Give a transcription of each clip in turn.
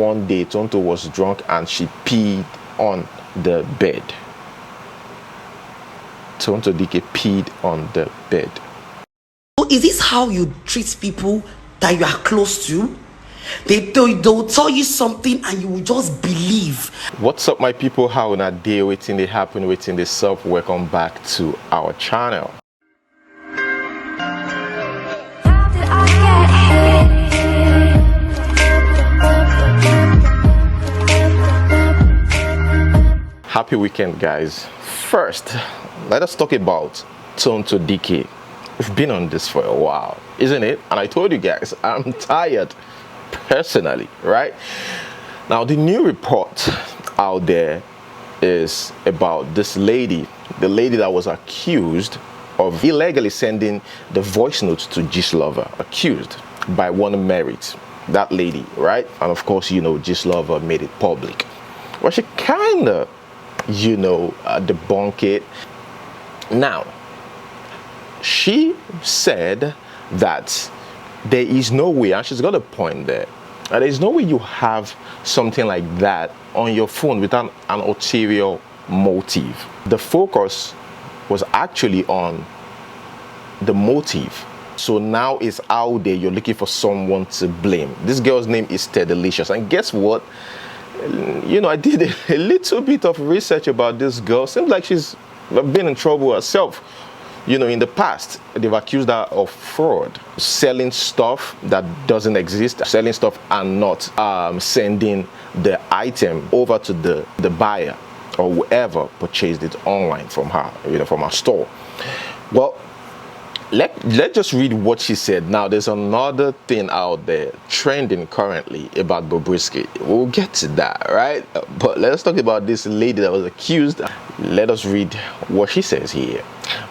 One day, Tonto was drunk and she peed on the bed. Tonto Dike peed on the bed. So is this how you treat people that you are close to? They'll tell you something and you will just believe. What's up, my people? How on a day waiting they happen, waiting they sup? Welcome back to our channel. Happy weekend, guys. First, let us talk about Tonto Dike. We've been on this for a while, isn't it? And I told you guys, I'm tired personally, right? Now, the new report out there is about this lady, the lady that was accused of illegally sending the voice notes to Gistlover, accused by one Merit, that lady, right? And of course, you know, Gistlover made it public. Well, she kind of, debunk it. Now, she said that there is no way, and she's got a point there, there is no way you have something like that on your phone without an ulterior motive. The focus was actually on the motive. So now it's out there, you're looking for someone to blame. This girl's name is Delicious, and guess what? I did a little bit of research about this girl. Seems like she's been in trouble herself. In the past, they've accused her of fraud, selling stuff that doesn't exist, selling stuff and not sending the item over to the buyer or whoever purchased it online from her, from her store. Well, let's just read what she said. Now, there's another thing out there trending currently about Bobrisky. We'll get to that, right? But let's talk about this lady that was accused. Let us read what she says here.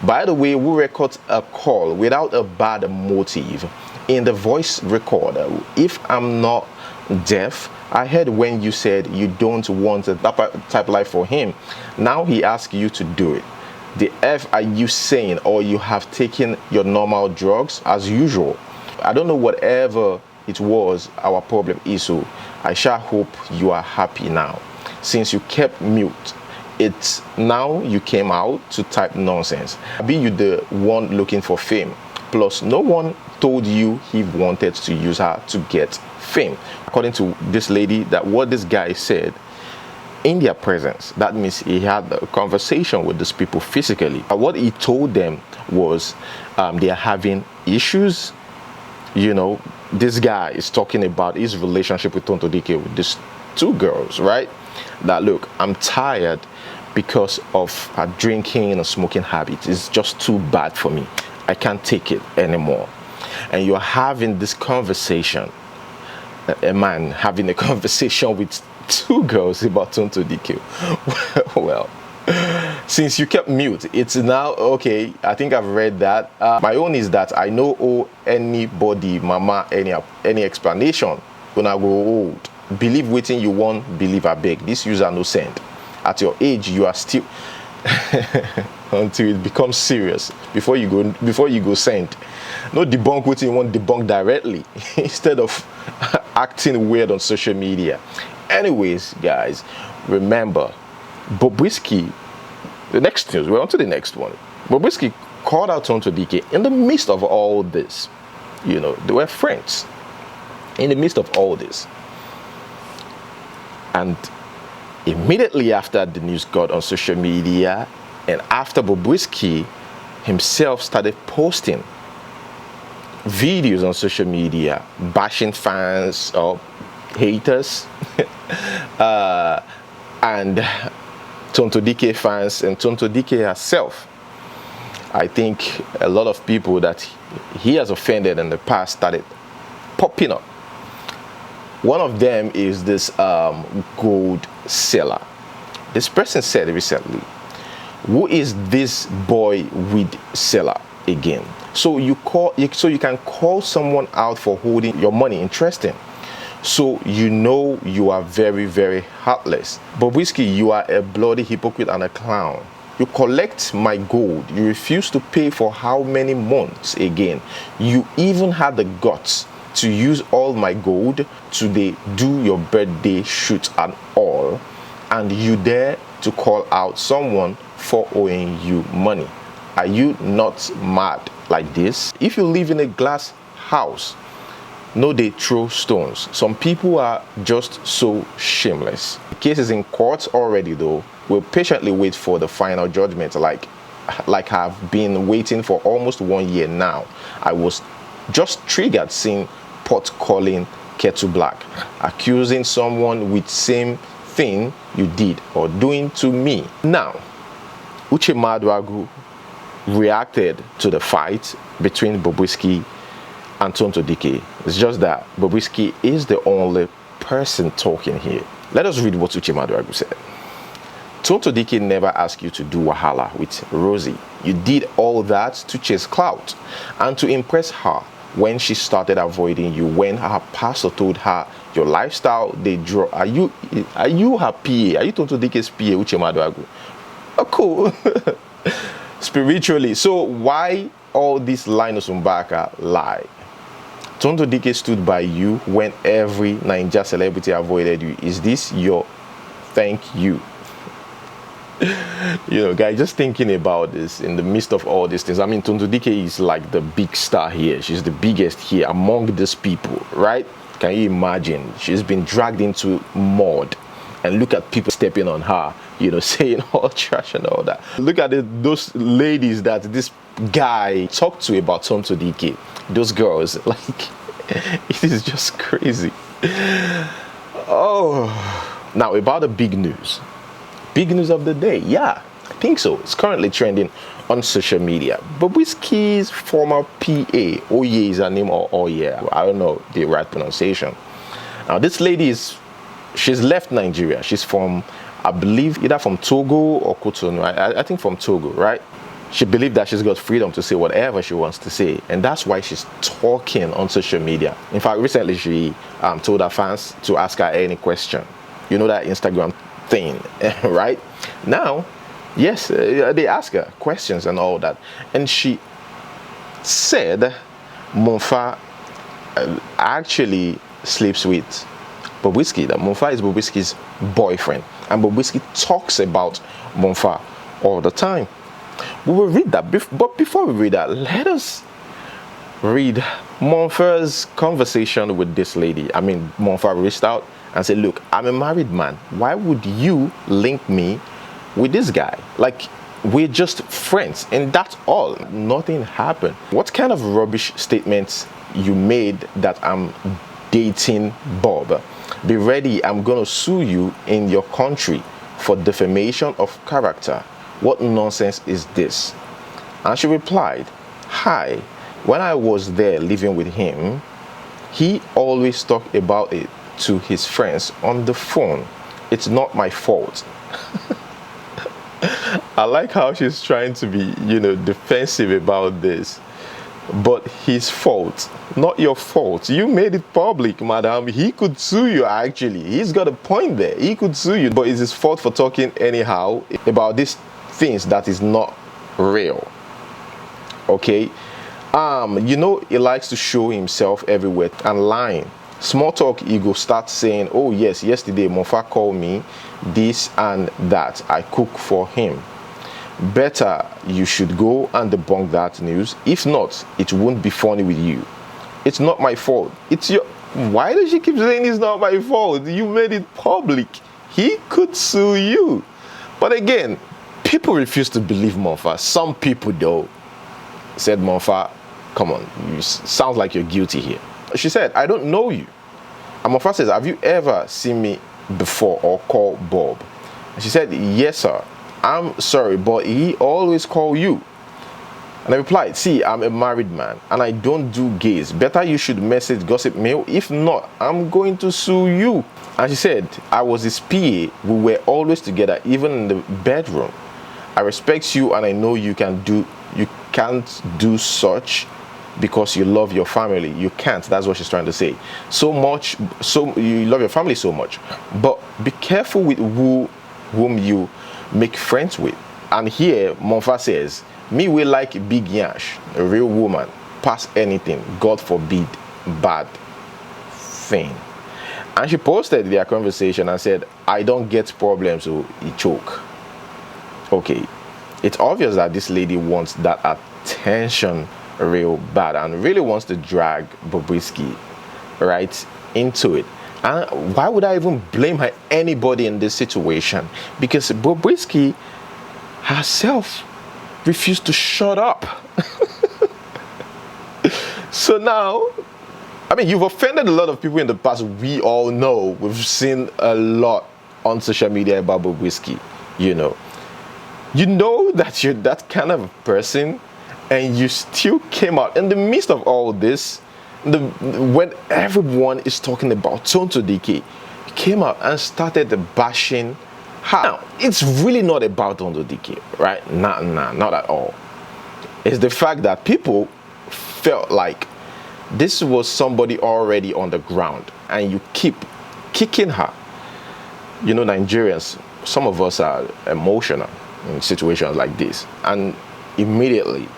By the way, we record a call without a bad motive in the voice recorder. If I'm not deaf, I heard when you said you don't want a type life for him. Now he asks you to do it. The F are you saying, or you have taken your normal drugs as usual? I don't know whatever it was our problem is, so I shall hope you are happy now. Since you kept mute, it's now you came out to type nonsense. Be you the one looking for fame. Plus, no one told you he wanted to use her to get fame. According to this lady, that what this guy said, in their presence, that means he had a conversation with these people physically. What he told them was they are having issues. This guy is talking about his relationship with Tonto Dike with these two girls, right? That look, I'm tired because of her drinking and smoking habits. It's just too bad for me. I can't take it anymore. And you're having this conversation, a man having a conversation with two girls about Tonto Dike. Well, since you kept mute, it's now okay. I think I've read that. My own is that I know owe anybody, mama, any explanation when I grow old. Believe waiting you want, believe I beg. This user no send. At your age, you are still until it becomes serious before you go send. No debunk waiting you want, debunk directly instead of acting weird on social media. Anyways, guys, remember, Bobrisky, the next news, we're on to the next one. Bobrisky called out Tonto Dike in the midst of all this. They were friends in the midst of all this. And immediately after the news got on social media, and after Bobrisky himself started posting videos on social media, bashing fans or haters, and Tonto Dike fans and Tonto Dike herself. I think a lot of people that he has offended in the past started popping up. One of them is this gold seller. This person said recently, who is this boy weed seller again? So you can call someone out for holding your money. Interesting. So you are very, very heartless. Bobrisky, you are a bloody hypocrite and a clown. You collect my gold. You refuse to pay for how many months again? You even had the guts to use all my gold to they do your birthday shoot and all, and you dare to call out someone for owing you money? Are you not mad like this? If you live in a glass house, no, they throw stones. Some people are just so shameless. The case is in court already though. We'll patiently wait for the final judgment like I've been waiting for almost 1 year now. I was just triggered seeing pot calling kettle black, accusing someone with same thing you did or doing to me. Now, Uche Maduagwu reacted to the fight between Bobrisky and Tonto. It's just that Bobrisky is the only person talking here. Let us read what Uche Maduagwu said. Tonto never asked you to do wahala with Rosie. You did all that to chase clout and to impress her when she started avoiding you, when her pastor told her your lifestyle they draw. Are you her PA? Are you Tonto Dike's PA, Uche Maduagwu? Oh, cool. Spiritually. So why all this Linus Umbaka lie? Tonto Dike stood by you when every Nigerian celebrity avoided you. Is this your thank you? You know, guys, just thinking about this in the midst of all these things. I mean, Tonto Dike is like the big star here. She's the biggest here among these people, right? Can you imagine? She's been dragged into mud, and look at people stepping on her, you know, saying all trash and all that. Look at those ladies that this guy talked to about Tonto Dike. Those girls, like, it is just crazy. Oh, now about the big news. Big news of the day. Yeah, I think so. It's currently trending on social media. Bobrisky's former PA, Oye is her name, or Oye, I don't know the right pronunciation. Now, this lady she's left Nigeria. She's from, I believe, either from Togo or Cotonou. I think from Togo, right? She believed that she's got freedom to say whatever she wants to say, and that's why she's talking on social media. In fact, recently she told her fans to ask her any question. You know that Instagram thing, right? Now, yes, they ask her questions and all that, and she said Mompha actually sleeps with Bobrisky, that Mompha is Bobrisky's boyfriend, and Bobrisky talks about Mompha all the time. We will read that, but before we read that, let us read Mompha's conversation with this lady. I mean, Mompha reached out and said, look, I'm a married man. Why would you link me with this guy? Like, we're just friends, and that's all. Nothing happened. What kind of rubbish statements you made that I'm dating Bob? Be ready, I'm gonna sue you in your country for defamation of character. What nonsense is this? And she replied, hi, when I was there living with him, he always talked about it to his friends on the phone. It's not my fault. I like how she's trying to be, you know, defensive about this. But his fault, not your fault. You made it public, madam. He could sue you, actually. He's got a point there. He could sue you, but it's his fault for talking anyhow about these things that is not real. Okay? You know, he likes to show himself everywhere and lying. Small talk, he go start saying, oh yes, yesterday Mompha called me this and that. I cook for him. Better you should go and debunk that news. If not, it won't be funny with you. It's not my fault. It's your... Why does she keep saying it's not my fault? You made it public. He could sue you. But again, people refuse to believe Mompha. Some people though said, Mompha, come on, you sounds like you're guilty here. She said, I don't know you. And Mompha says, have you ever seen me before or called Bob? And she said, yes, sir. I'm sorry, but he always call you. And I replied, see, I'm a married man and I don't do gays. Better you should message gossip mail. If not, I'm going to sue you. And she said, I was his PA. We were always together, even in the bedroom. I respect you and I know you can't do such because you love your family. You can't. That's what she's trying to say. So you love your family so much. But be careful with whom you make friends with. And here Mompha says, me will like big yash, a real woman, past anything, God forbid, bad. thing. And she posted their conversation and said, I don't get problems, so he choke. Okay, it's obvious that this lady wants that attention real bad and really wants to drag Bobrisky right into it. And why would I even blame her, anybody in this situation? Because Bobrisky herself refused to shut up. So now, I mean, you've offended a lot of people in the past. We all know. We've seen a lot on social media about Bobrisky. You know that you're that kind of person, and you still came out in the midst of all this. When everyone is talking about Tonto DK, you came out and started bashing her. Now, it's really not about Tonto DK, right? Nah, not at all. It's the fact that people felt like this was somebody already on the ground, and you keep kicking her. You know, Nigerians, some of us are emotional in situations like this, and immediately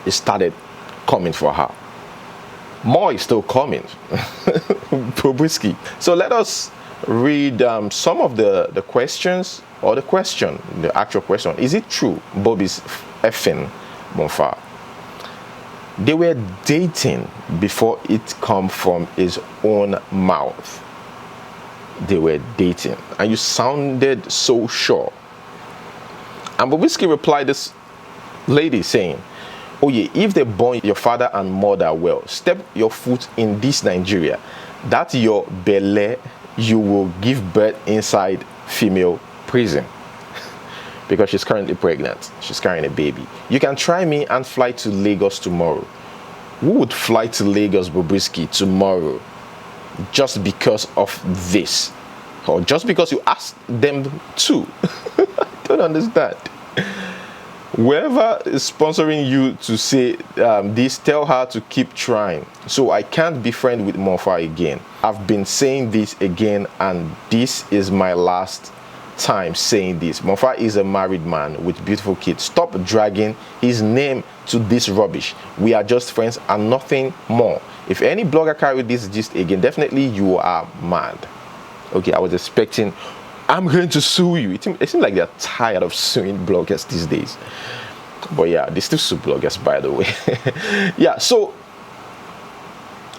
it started coming for her. More is still coming. Bobrisky. So let us read some of the questions, or the actual question. Is it true Bobby's effing Mompha? They were dating before it come from his own mouth. They were dating, and you sounded so sure. And Bobrisky replied this lady saying, oh yeah, if they born your father and mother well, step your foot in this Nigeria, that your belle, you will give birth inside female prison. Because she's currently pregnant. She's carrying a baby. You can try me and fly to Lagos tomorrow. Who would fly to Lagos, Bobrisky, tomorrow just because of this? Or just because you asked them to? I don't understand. Whoever is sponsoring you to say this, tell her to keep trying. So I can't be friends with Mompha again. I've been saying this again, and this is my last time saying this. Mompha is a married man with beautiful kids. Stop dragging his name to this rubbish. We are just friends and nothing more. If any blogger carried this gist again, definitely you are mad. Okay, I was expecting, I'm going to sue you. It seems like they're tired of suing bloggers these days. But yeah, they still sue bloggers, by the way. Yeah, so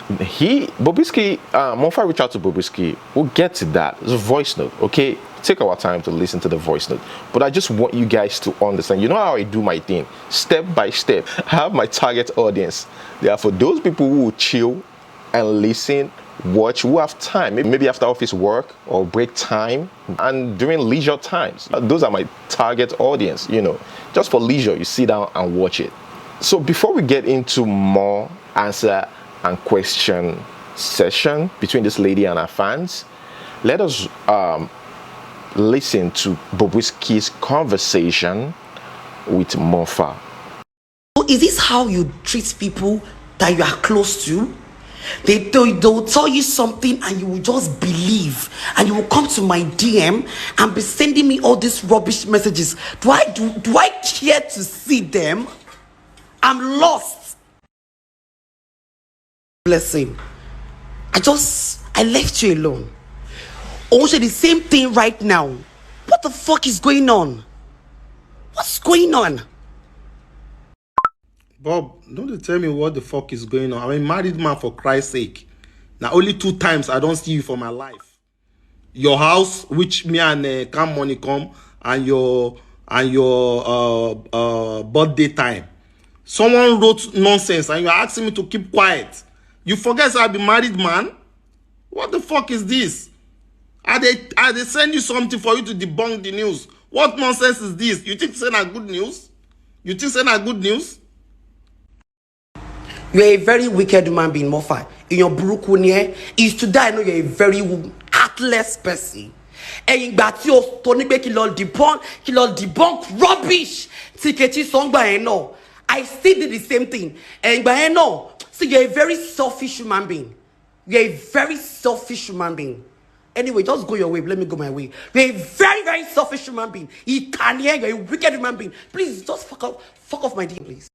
Bobrisky, Mompha reached out to Bobrisky. We'll get to that. It's a voice note, okay? Take our time to listen to the voice note. But I just want you guys to understand, you know how I do my thing, step by step. I have my target audience. They are for those people who will chill and listen, watch, who have time, maybe after office work or break time and during leisure times. Those are my target audience, you know. Just for leisure, you sit down and watch it. So before we get into more answer and question session between this lady and her fans, let us listen to Bobrisky's conversation with Mompha. Is this how you treat people that you are close to? They'll tell you something and you will just believe, and you will come to my DM and be sending me all these rubbish messages. Do I care to see them? I'm lost. Blessing. I left you alone. Also, the same thing right now. What the fuck is going on? What's going on? Bob, don't you tell me what the fuck is going on. I'm a married man, for Christ's sake. Now, only 2 times I don't see you for my life. Your house, which me and Cam Money come, and your birthday time. Someone wrote nonsense and you're asking me to keep quiet. You forget I'll be married man? What the fuck is this? Are they send you something for you to debunk the news? What nonsense is this? You think saying a good news? You think saying a good news? You're a very wicked human being, Mompha. In your burukunye, is today I know you're a very heartless person. And in Batio, Tony Becky Lord debunk rubbish. Tiketi Songba no. I still did the same thing. And by no, so you're a very selfish human being. You're a very selfish human being. Anyway, just go your way. Let me go my way. You're a very, very selfish human being. You can't hear. You're a wicked human being. Please, just fuck off my DM, please.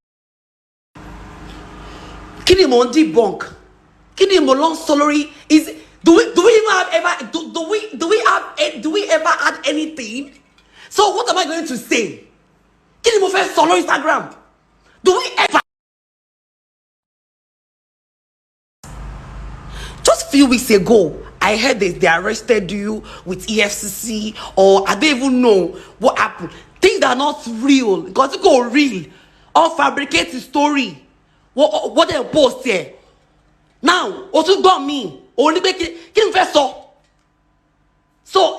Kí ni mo ń debunk? Kini mo long salary is do we even have ever do we ever add anything? So what am I going to say? Kini mo first solo Instagram. Do we ever? Just a few weeks ago, I heard they arrested you with EFCC, or I don't even know what happened. Things that are not real. Because you go real, or fabricate the story. What they post here. Now, what you got me? Only make it first. So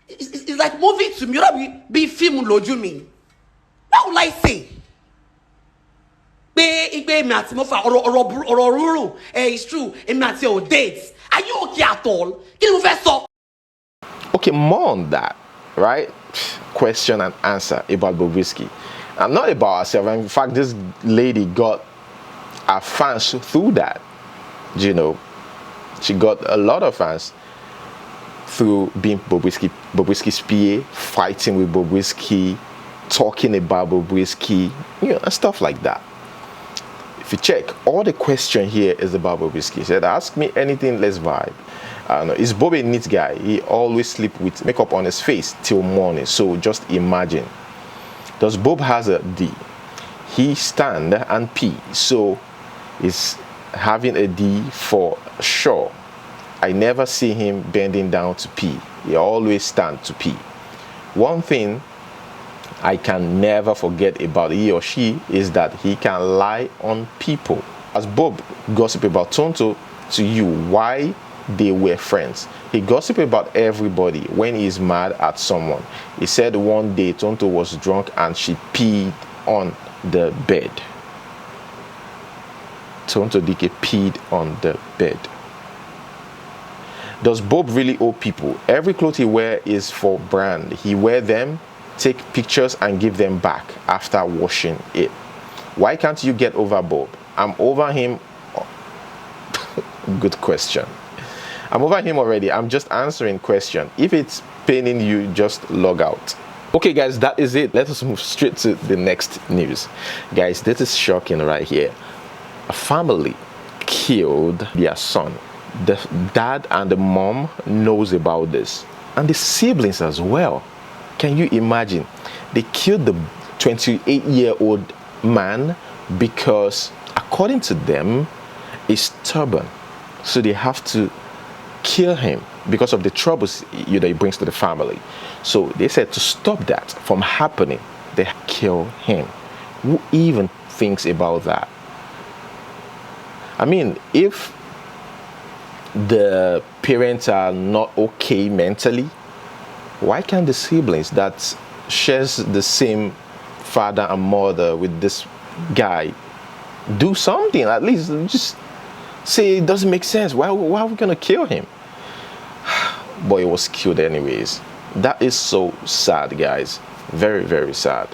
it's like movie to me. You be film loju me. What would I say? It's true. Dates. Are you okay at all? Okay, more on that, right? Question and answer about Bobrisky. And not about herself. In fact, this lady got her fans through that. You know, she got a lot of fans through being Bobrisky's PA, fighting with Bobrisky, talking about Bobrisky, you know, and stuff like that. If you check, all the question here is about Bobrisky. He said, ask me anything, let's vibe. Is Bob a neat guy? He always sleep with makeup on his face till morning. So just imagine. Does Bob has a D? He stand and pee. So he's having a D for sure. I never see him bending down to pee. He always stand to pee. One thing I can never forget about he or she is that he can lie on people. As Bob gossip about Tonto to you, why they were friends. He gossip about everybody when he's mad at someone. He said one day Tonto was drunk and she peed on the bed. Tonto Dike peed on the bed. Does Bob really owe people? Every clothes he wear is for brand. He wear them, take pictures and give them back after washing it. Why can't you get over Bob? I'm over him. Good question. I'm over him already. I'm just answering question. If it's paining you, just log out. Okay guys, that is it. Let us move straight to the next news. Guys, this is shocking right here. A family killed their son. The dad and the mom knows about this, and the siblings as well. Can you imagine? They killed the 28-year-old man because, according to them, he's stubborn. So they have to kill him because of the troubles that he brings to the family. So they said to stop that from happening, they kill him. Who even thinks about that? I mean, if the parents are not okay mentally, why can't the siblings that shares the same father and mother with this guy do something? At least just say it doesn't make sense. Why are we gonna kill him? But he was killed anyways. That is so sad, guys. Very, very sad.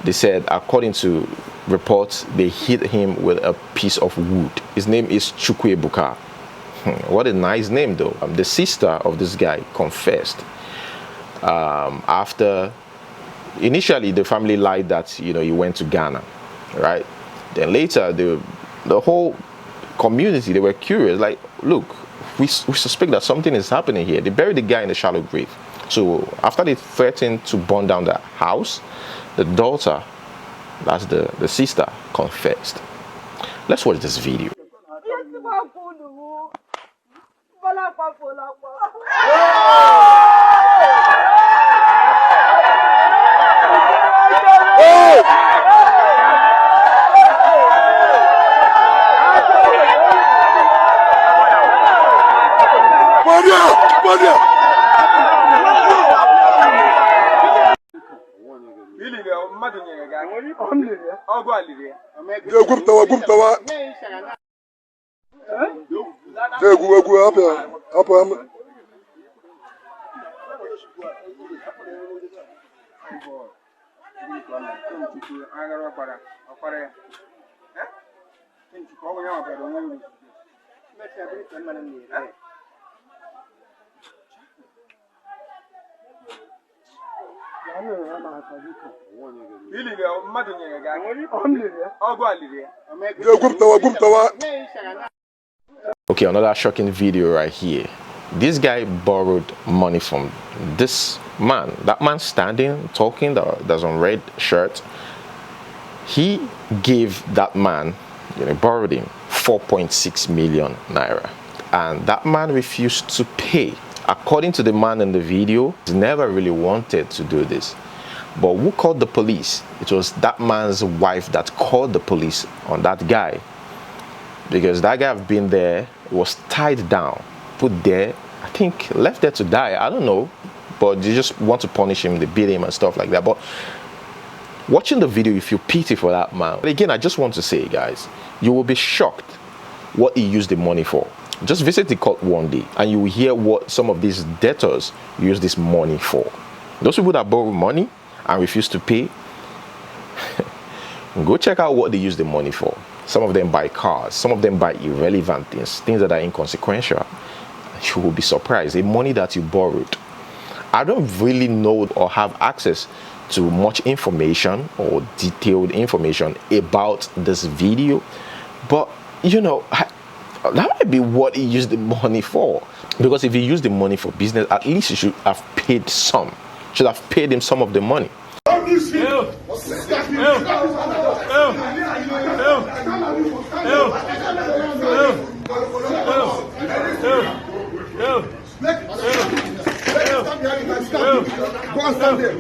They said, according to reports, they hit him with a piece of wood. His name is Chukwuebuka. What a nice name though. The sister of this guy confessed. After initially the family lied that he went to Ghana, right? Then later the whole community, they were curious, like, look, we suspect that something is happening here. They buried the guy in a shallow grave. So after they threatened to burn down the house, the daughter, that's the sister, confessed. Let's watch this video. Okay, another shocking video right here. This guy borrowed money from this man. That man standing, talking, that's on red shirt. He gave that man, borrowed him 4.6 million naira. And that man refused to pay. According to the man in the video, he never really wanted to do this. But who called the police? It was that man's wife that called the police on that guy. Because that guy have been there, was tied down, put there, I think left there to die. I don't know. But they just want to punish him, they beat him and stuff like that. But watching the video, you feel pity for that man. But again, I just want to say, guys, you will be shocked what he used the money for. Just visit the court one day and you will hear what some of these debtors use this money for. Those people that borrow money and refuse to pay, go check out what they use the money for. Some of them buy cars, some of them buy irrelevant things that are inconsequential. You will be surprised. The money that you borrowed. I don't really know or have access to much information or detailed information about this video, but that might be what he used the money for. Because if he used the money for business, at least he should have paid some. Should have paid him some of the money. Go and stand there.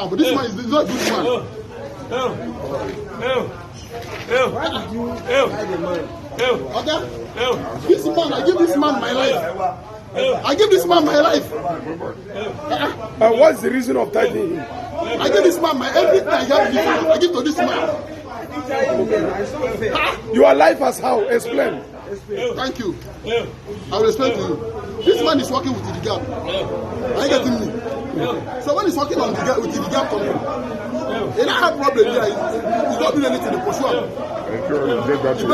But this man is not good man. Okay? This man, I give this man my life. I give this man my life. And what's the reason of tithing him? I give this man my everything I give to this man. Your life as how? Explain. Thank you. I will explain to you. This man is working with the gap. Are you getting me? So when he's working on the gap with the gap company, he don't have problem there. He's not doing anything to pursue him. He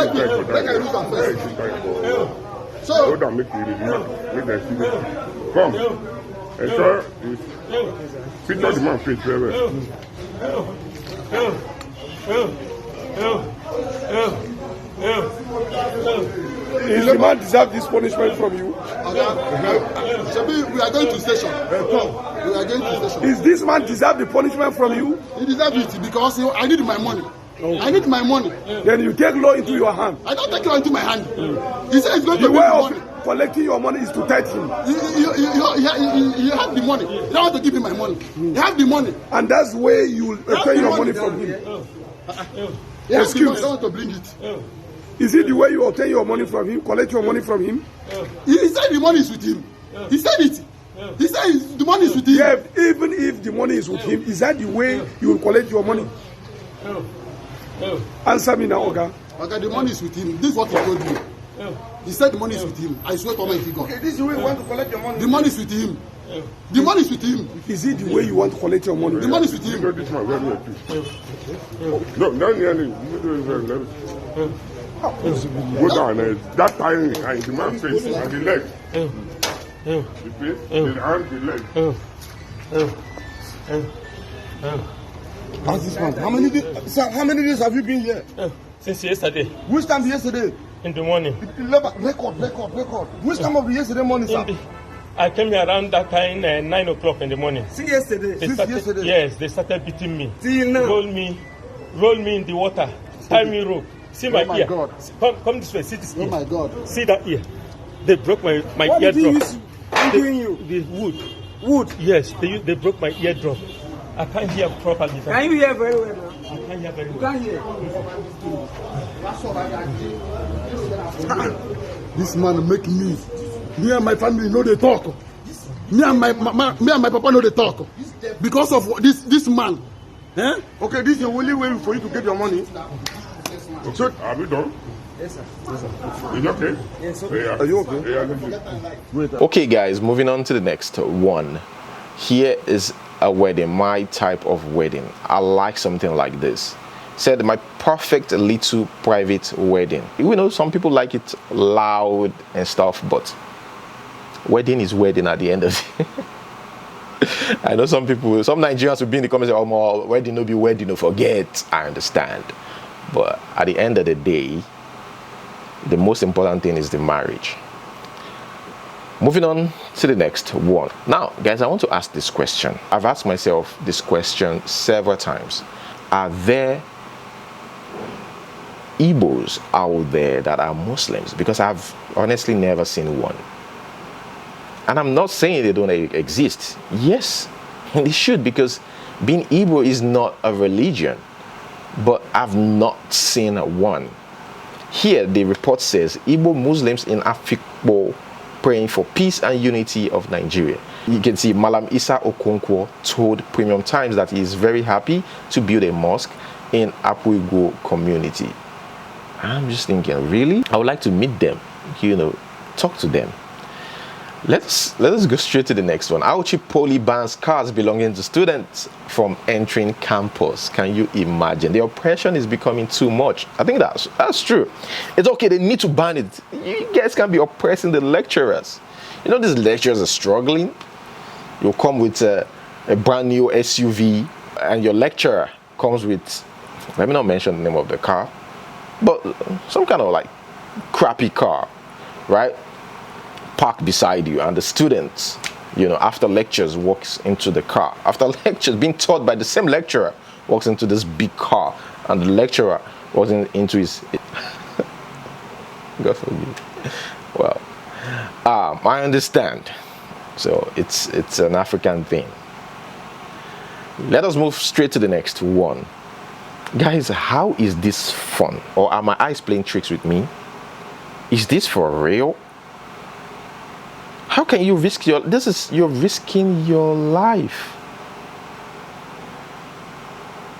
beg I lose him first. So Hold on, make them see it. Come. Ensure you picture the man face very well. Is the man deserve this punishment from you? Shabi, we are going to station. We are going to station. Is this man deserve the punishment from you? He deserves it because I need my money. I need my money. Then you take law into your hand. I don't take law into my hand. He said he's going to The give way me of money. collecting your money is to tithe him. You have the money. You don't want to give me my money. You have the money. And that's where you obtain your money from him. Excuse me. I want to bring it. Is it the way you obtain your money from him, collect your money from him? He said the money is with him. He said it. He said the money is with him. Yeah, even if the money is with him, is that the way you will collect your money? Answer me now, Oga. Okay, the money is with him. This is what he told me. He said the money is with him. I swear to Almighty God. Okay, this is the way you want to collect your money. The money is with him. The money is with him. Is it the way you want to collect your money? The money is with him. You know this man very well too. No, not nearly. Go down that time and the man face and the leg. The face, the hand, the leg. How's this man? How many days have you been here? Since yesterday. Which time yesterday? In the morning. Record. Which time of the yesterday morning, sir? I came here around that time 9 o'clock in the morning. Since yesterday? Yes, they started beating me. Till now? Roll me in the water. Tie me rope. See my ear. God. Come this way. See this ear. Oh my God. See that ear. They broke my what eardrum. What did you? The wood. Wood? Yes, they broke my eardrum. I can't hear properly. Can you hear very well now? I can't hear very You well. can't hear. This man make me and my family know they talk. Me and my papa know they talk. Because of this man. Eh? Okay, this is the only way for you to get your money. So, are we done? Yes, sir. Is it okay? Yes, okay. Are you okay? Yeah. Okay, guys, moving on to the next one. Here is a wedding, my type of wedding. I like something like this. Said my perfect little private wedding. You know, some people like it loud and stuff, but wedding is wedding at the end of it. I know some Nigerians will be in the comments say, oh, more wedding no be wedding, no forget. I understand. But at the end of the day, the most important thing is the marriage. Moving on to the next one. Now, guys, I want to ask this question. I've asked myself this question several times. Are there Igbos out there that are Muslims? Because I've honestly never seen one. And I'm not saying they don't exist. Yes, they should, because being Igbo is not a religion. But I've not seen one. Here, the report says, Igbo Muslims in Afikpo praying for peace and unity of Nigeria. You can see Malam Isa Okonkwo told Premium Times that he is very happy to build a mosque in Apuigo community. I'm just thinking, really? I would like to meet them, talk to them. Let us go straight to the next one. Auchi Poly bans cars belonging to students from entering campus. Can you imagine? The oppression is becoming too much. I think that's true. It's okay, they need to ban it. You guys can't be oppressing the lecturers. You know, these lecturers are struggling. You'll come with a brand new SUV, and your lecturer comes with, let me not mention the name of the car, but some kind of like crappy car, right? Parked beside you, and the students, after lectures walks into the car. After lectures, being taught by the same lecturer, walks into this big car, and the lecturer walks into his God forbid. Well, I understand. So it's an African thing. Let us move straight to the next one. Guys, how is this fun? Or are my eyes playing tricks with me? Is this for real? How can you risk you're risking your life.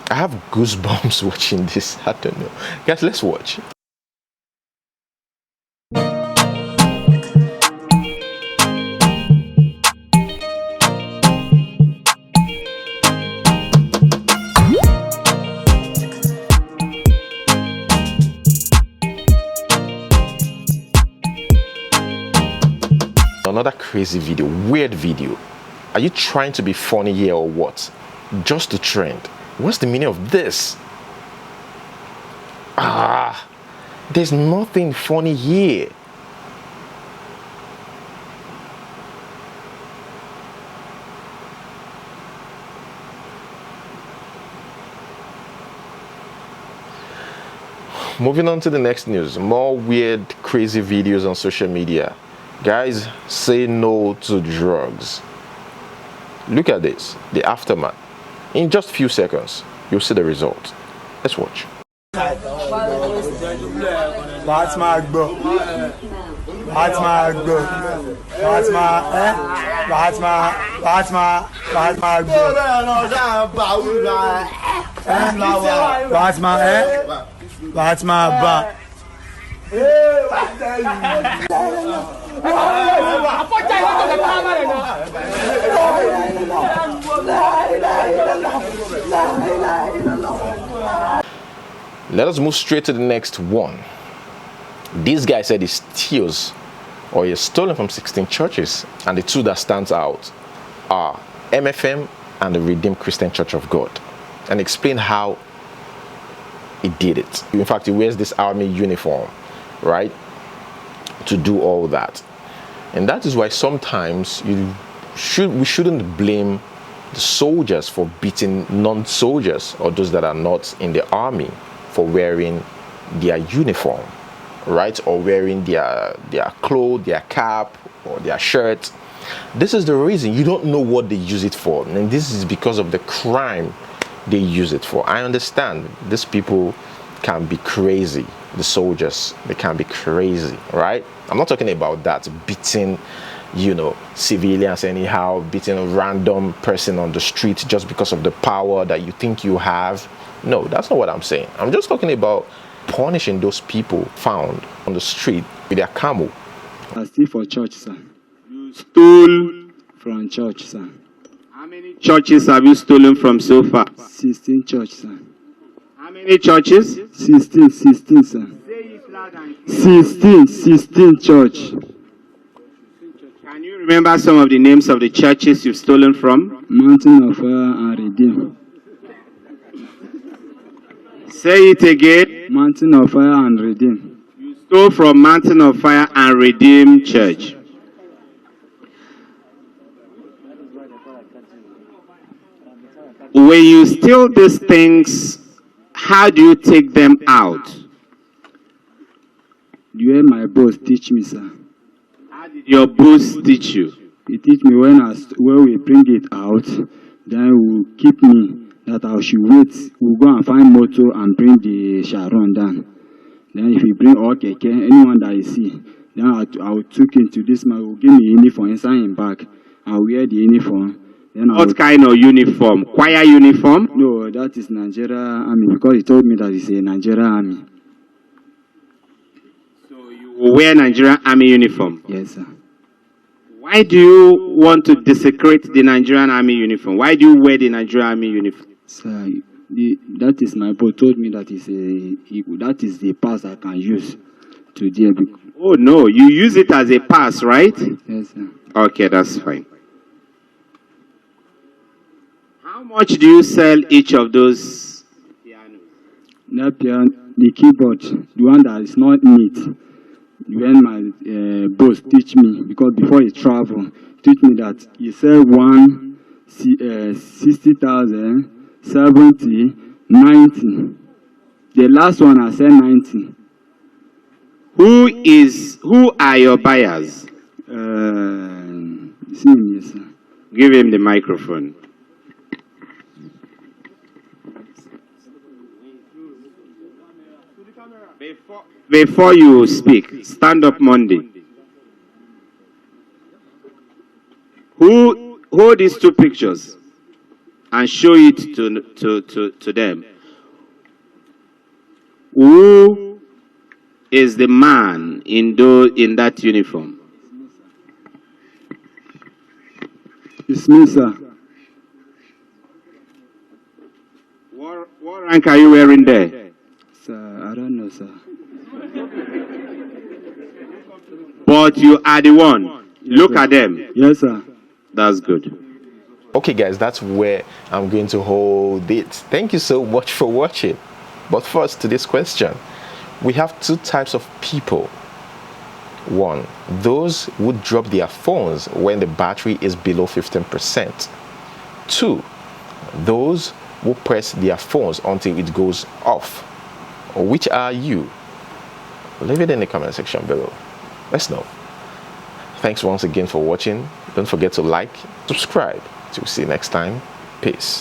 I have goosebumps watching this. I don't know. Guys, let's watch. Another crazy video, weird video. Are you trying to be funny here or what? Just to trend. What's the meaning of this? There's nothing funny here. Moving on to the next news. More weird, crazy videos on social media. Guys, say no to drugs. Look at this, the aftermath. In just a few seconds, you'll see the result. Let's watch. Let us move straight to the next one. This guy said he steals or he has stolen from 16 churches, and the two that stands out are MFM and the Redeemed Christian Church of God, and explain how he did it. In fact, he wears this army uniform, right, to do all that. And that is why sometimes we shouldn't blame the soldiers for beating non-soldiers or those that are not in the army for wearing their uniform, right, or wearing their clothes, their cap, or their shirt. This is the reason. You don't know what they use it for, and this is because of the crime they use it for. I understand these people can be crazy. The soldiers, they can be crazy, right? I'm not talking about that, beating, civilians anyhow, beating a random person on the street just because of the power that you think you have. No, that's not what I'm saying. I'm just talking about punishing those people found on the street with their camel. I steal for church, sir. You stole from church, sir. churches have you stolen from so far? 16 church, sir. How many churches? 16, sir. 16 church. Can you remember some of the names of the churches you've stolen from? Mountain of Fire and Redeem. Say it again. Mountain of Fire and Redeem. You stole from Mountain of Fire and Redeem Church. When you steal these things, how do you take them out? The way my boss teach me, sir. How did your boss teach you? He teach me when we bring it out, then he will keep me that I should wait. We'll go and find motor and bring the Sharon down. Then if we bring all keke, anyone that I see, then I will took into this man, will give me uniform inside him back. I'll wear the uniform. Then what kind of uniform? Choir uniform? No, that is Nigerian Army, because he told me that it's a Nigerian Army. So you will wear Nigerian Army uniform? Yes, sir. Why do you want to desecrate the Nigerian Army uniform? Why do you wear the Nigerian Army uniform? Sir, that is my boss told me that that is the pass I can use to there. Oh no, you use it as a pass, right? Yes, sir. Okay, that's fine. How much do you sell each of those pianos? That piano, the keyboard, the one that is not neat. When my boss teach me, because before he travel, teach me that he sell one 60,000, 70, 90. The last one I said 90. Who are your buyers? Yes, sir. Give him the microphone. Before you speak, stand up Monday. Hold these two pictures and show it to them. Who is the man in that uniform? It's me, sir. What rank are you wearing there? Sir, I don't know, sir. But you are the one. Yes, Look sir. at them. Yes, sir. That's good. Okay guys, that's where I'm going to hold it. Thank you so much for watching. But first, to this question. We have two types of people. One, those who drop their phones when the battery is below 15%. Two, those who press their phones until it goes off. Which are you? Leave it in the comment section below. Let's know. Thanks once again for watching. Don't forget to like, subscribe. Till we see you next time. Peace.